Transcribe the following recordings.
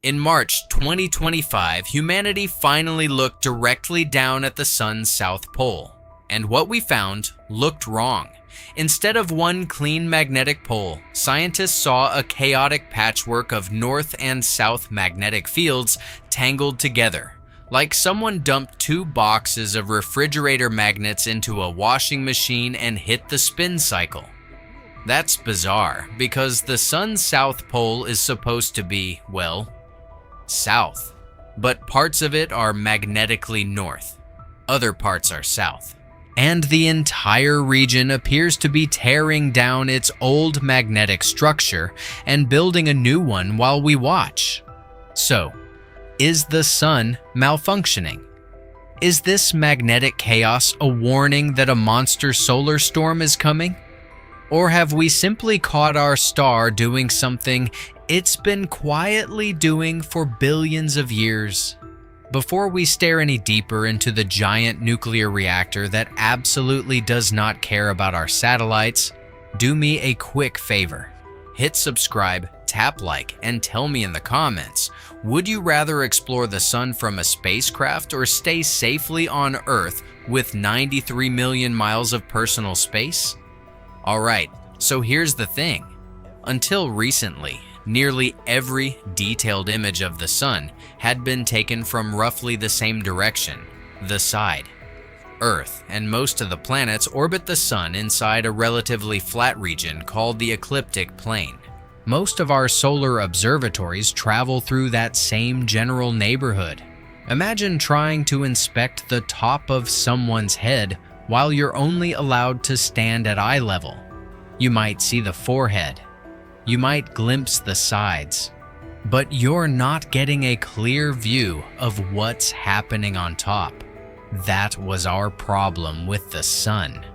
In March 2025, humanity finally looked directly down at the sun's south pole, and what we found looked wrong. Instead of one clean magnetic pole, scientists saw a chaotic patchwork of north and south magnetic fields tangled together, like someone dumped two boxes of refrigerator magnets into a washing machine and hit the spin cycle. That's bizarre, because the sun's south pole is supposed to be, well, south. But parts of it are magnetically north. Other parts are south. And the entire region appears to be tearing down its old magnetic structure and building a new one while we watch. So, is the sun malfunctioning? Is this magnetic chaos a warning that a monster solar storm is coming? Or have we simply caught our star doing something it's been quietly doing for billions of years? Before we stare any deeper into the giant nuclear reactor that absolutely does not care about our satellites, do me a quick favor. Hit subscribe, tap like, and tell me in the comments, would you rather explore the sun from a spacecraft or stay safely on Earth with 93 million miles of personal space? Alright, so here's the thing. Until recently, nearly every detailed image of the sun had been taken from roughly the same direction, the side. Earth and most of the planets orbit the sun inside a relatively flat region called the ecliptic plane. Most of our solar observatories travel through that same general neighborhood. Imagine trying to inspect the top of someone's head while you're only allowed to stand at eye level. You might see the forehead. You might glimpse the sides. But you're not getting a clear view of what's happening on top. That was our problem with the sun.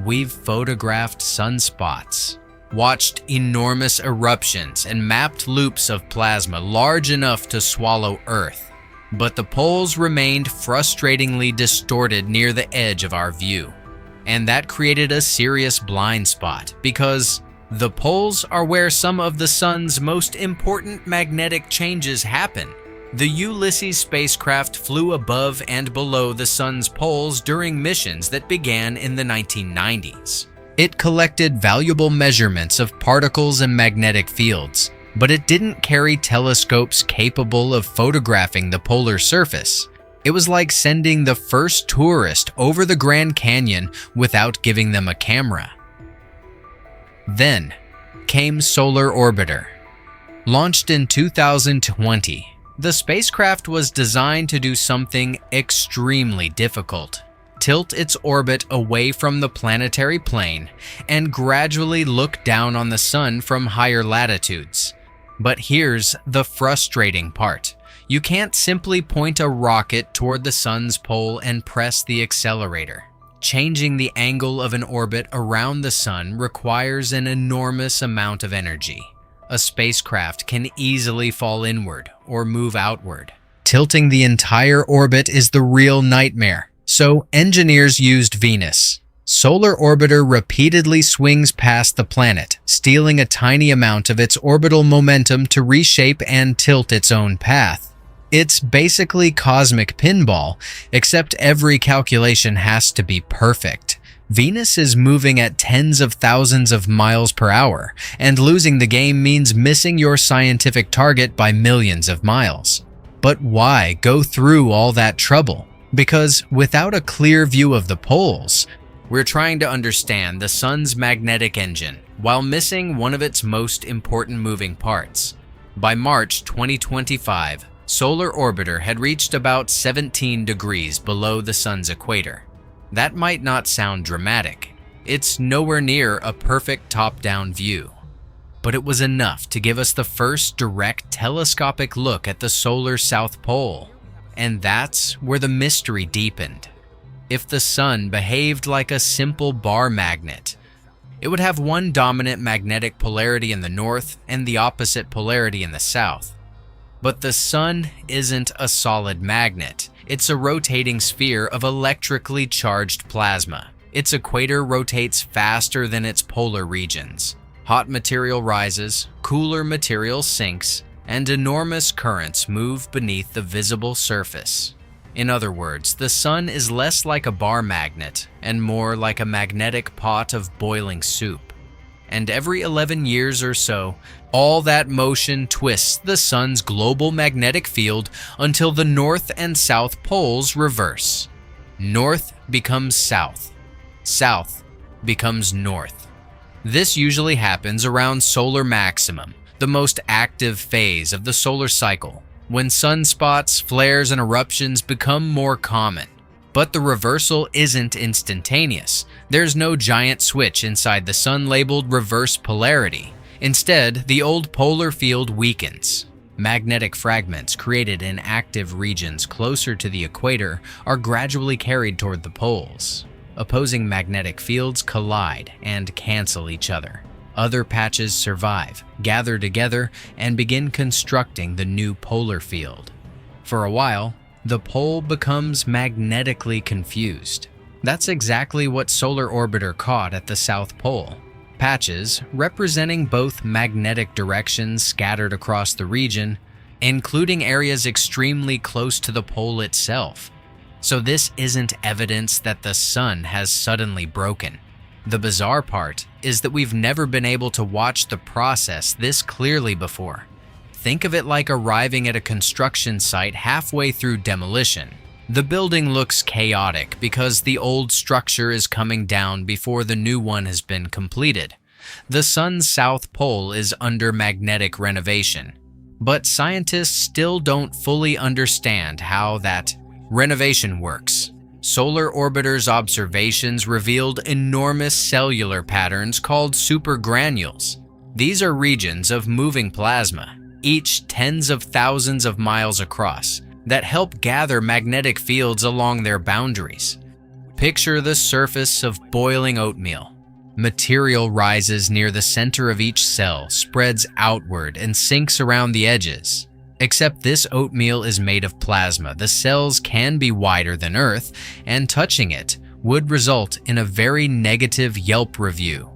We've photographed sunspots, watched enormous eruptions, and mapped loops of plasma large enough to swallow Earth. But the poles remained frustratingly distorted near the edge of our view. And that created a serious blind spot, because the poles are where some of the sun's most important magnetic changes happen. The Ulysses spacecraft flew above and below the sun's poles during missions that began in the 1990s. It collected valuable measurements of particles and magnetic fields, but it didn't carry telescopes capable of photographing the polar surface. It was like sending the first tourist over the Grand Canyon without giving them a camera. Then came Solar Orbiter. Launched in 2020, the spacecraft was designed to do something extremely difficult: tilt its orbit away from the planetary plane and gradually look down on the sun from higher latitudes. But here's the frustrating part. You can't simply point a rocket toward the sun's pole and press the accelerator. Changing the angle of an orbit around the sun requires an enormous amount of energy. A spacecraft can easily fall inward or move outward. Tilting the entire orbit is the real nightmare, so engineers used Venus. Solar Orbiter repeatedly swings past the planet, stealing a tiny amount of its orbital momentum to reshape and tilt its own path. It's basically cosmic pinball, except every calculation has to be perfect. Venus is moving at tens of thousands of miles per hour, and losing the game means missing your scientific target by millions of miles. But why go through all that trouble? Because without a clear view of the poles, we're trying to understand the sun's magnetic engine while missing one of its most important moving parts. By March 2025, Solar Orbiter had reached about 17 degrees below the sun's equator. That might not sound dramatic. It's nowhere near a perfect top-down view. But it was enough to give us the first direct telescopic look at the solar South Pole. And that's where the mystery deepened. If the sun behaved like a simple bar magnet, it would have one dominant magnetic polarity in the north and the opposite polarity in the south. But the sun isn't a solid magnet. It's a rotating sphere of electrically charged plasma. Its equator rotates faster than its polar regions. Hot material rises, cooler material sinks, and enormous currents move beneath the visible surface. In other words, the sun is less like a bar magnet and more like a magnetic pot of boiling soup. And every 11 years or so, all that motion twists the sun's global magnetic field until the north and south poles reverse. North becomes south. South becomes north. This usually happens around solar maximum, the most active phase of the solar cycle, when sunspots, flares, and eruptions become more common. But the reversal isn't instantaneous. There's no giant switch inside the sun labeled reverse polarity. Instead, the old polar field weakens. Magnetic fragments created in active regions closer to the equator are gradually carried toward the poles. Opposing magnetic fields collide and cancel each other. Other patches survive, gather together, and begin constructing the new polar field. For a while, the pole becomes magnetically confused. That's exactly what Solar Orbiter caught at the South Pole. Patches representing both magnetic directions scattered across the region, including areas extremely close to the pole itself. So this isn't evidence that the sun has suddenly broken. The bizarre part is that we've never been able to watch the process this clearly before. Think of it like arriving at a construction site halfway through demolition. The building looks chaotic because the old structure is coming down before the new one has been completed. The sun's south pole is under magnetic renovation, but scientists still don't fully understand how that renovation works. Solar Orbiter's observations revealed enormous cellular patterns called supergranules. These are regions of moving plasma, each tens of thousands of miles across, that help gather magnetic fields along their boundaries. Picture the surface of boiling oatmeal. Material rises near the center of each cell, spreads outward, and sinks around the edges. Except this oatmeal is made of plasma. The cells can be wider than Earth, and touching it would result in a very negative Yelp review.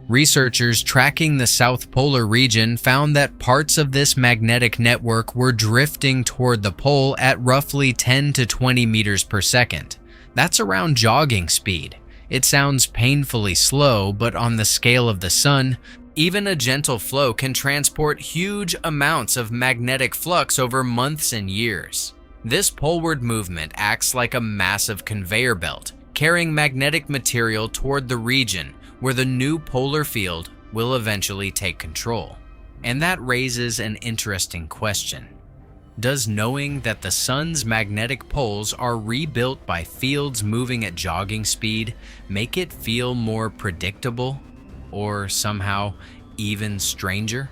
Researchers tracking the South Polar region found that parts of this magnetic network were drifting toward the pole at roughly 10 to 20 meters per second. That's around jogging speed. It sounds painfully slow, but on the scale of the sun, even a gentle flow can transport huge amounts of magnetic flux over months and years. This poleward movement acts like a massive conveyor belt, carrying magnetic material toward the region where the new polar field will eventually take control. And that raises an interesting question. Does knowing that the sun's magnetic poles are rebuilt by fields moving at jogging speed make it feel more predictable? Or somehow even stranger?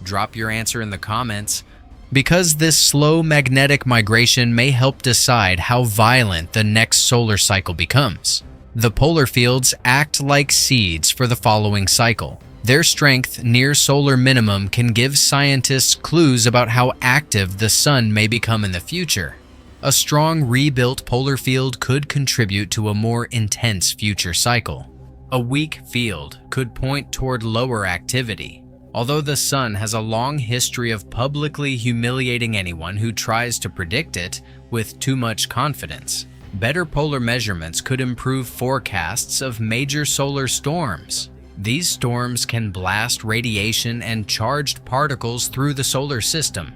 Drop your answer in the comments, because this slow magnetic migration may help decide how violent the next solar cycle becomes. The polar fields act like seeds for the following cycle. Their strength near solar minimum can give scientists clues about how active the sun may become in the future. A strong rebuilt polar field could contribute to a more intense future cycle. A weak field could point toward lower activity. Although the sun has a long history of publicly humiliating anyone who tries to predict it with too much confidence, better polar measurements could improve forecasts of major solar storms. These storms can blast radiation and charged particles through the solar system.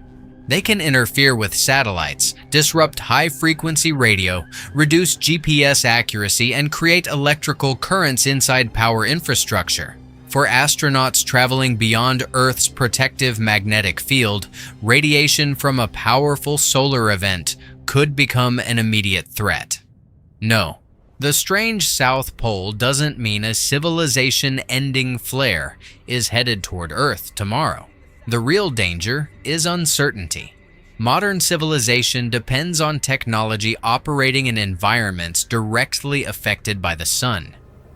They can interfere with satellites, disrupt high-frequency radio, reduce GPS accuracy, and create electrical currents inside power infrastructure. For astronauts traveling beyond Earth's protective magnetic field, radiation from a powerful solar event could become an immediate threat. No, the strange South Pole doesn't mean a civilization-ending flare is headed toward Earth tomorrow. The real danger is uncertainty. Modern civilization depends on technology operating in environments directly affected by the sun.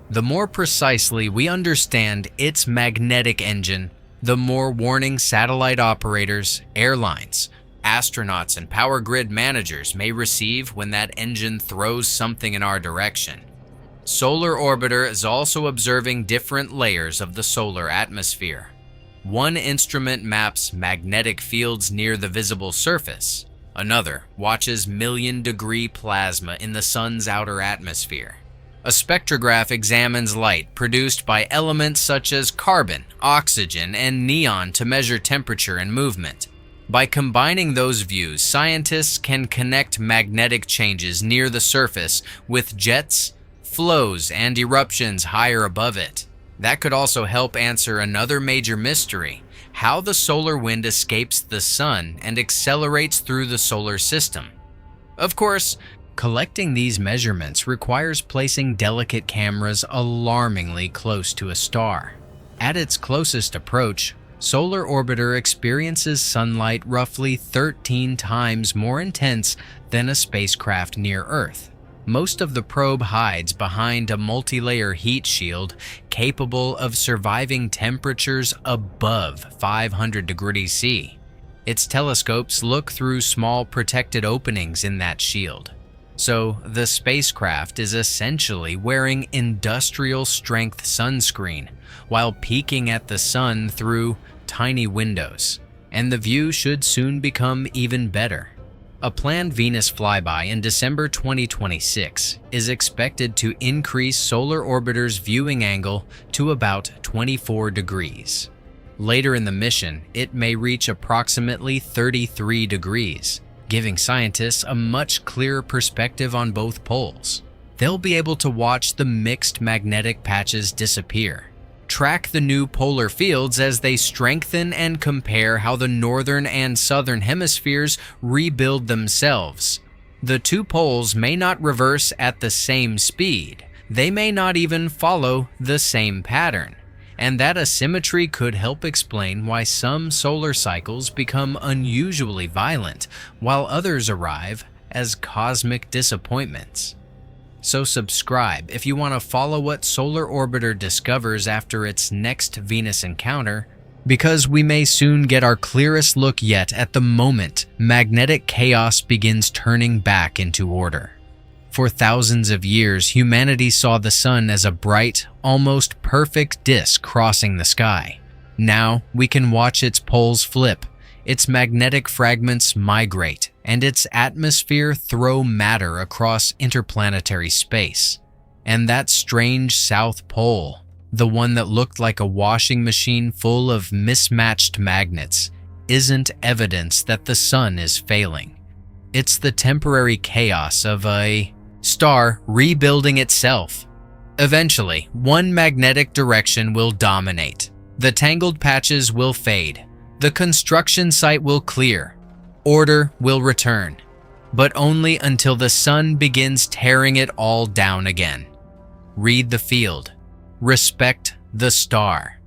The more precisely we understand its magnetic engine, the more warning satellite operators, airlines, astronauts, and power grid managers may receive when that engine throws something in our direction. Solar Orbiter is also observing different layers of the solar atmosphere. One instrument maps magnetic fields near the visible surface. Another watches million-degree plasma in the sun's outer atmosphere. A spectrograph examines light produced by elements such as carbon, oxygen, and neon to measure temperature and movement. By combining those views, scientists can connect magnetic changes near the surface with jets, flows, and eruptions higher above it. That could also help answer another major mystery: how the solar wind escapes the sun and accelerates through the solar system. Of course, collecting these measurements requires placing delicate cameras alarmingly close to a star. At its closest approach, Solar Orbiter experiences sunlight roughly 13 times more intense than a spacecraft near Earth. Most of the probe hides behind a multi-layer heat shield capable of surviving temperatures above 500 degrees C. Its telescopes look through small protected openings in that shield. So the spacecraft is essentially wearing industrial-strength sunscreen while peeking at the sun through tiny windows. And the view should soon become even better. A planned Venus flyby in December 2026 is expected to increase Solar Orbiter's viewing angle to about 24 degrees. Later in the mission, it may reach approximately 33 degrees, giving scientists a much clearer perspective on both poles. They'll be able to watch the mixed magnetic patches disappear, track the new polar fields as they strengthen, and compare how the northern and southern hemispheres rebuild themselves. The two poles may not reverse at the same speed. They may not even follow the same pattern. And that asymmetry could help explain why some solar cycles become unusually violent, while others arrive as cosmic disappointments. So subscribe if you want to follow what Solar Orbiter discovers after its next Venus encounter, because we may soon get our clearest look yet at the moment magnetic chaos begins turning back into order. For thousands of years, humanity saw the sun as a bright, almost perfect disk crossing the sky. Now we can watch its poles flip, its magnetic fragments migrate, and its atmosphere throw matter across interplanetary space. And that strange South Pole, the one that looked like a washing machine full of mismatched magnets, isn't evidence that the sun is failing. It's the temporary chaos of a star rebuilding itself. Eventually, one magnetic direction will dominate. The tangled patches will fade. The construction site will clear. Order will return, but only until the sun begins tearing it all down again. Read the field. Respect the star.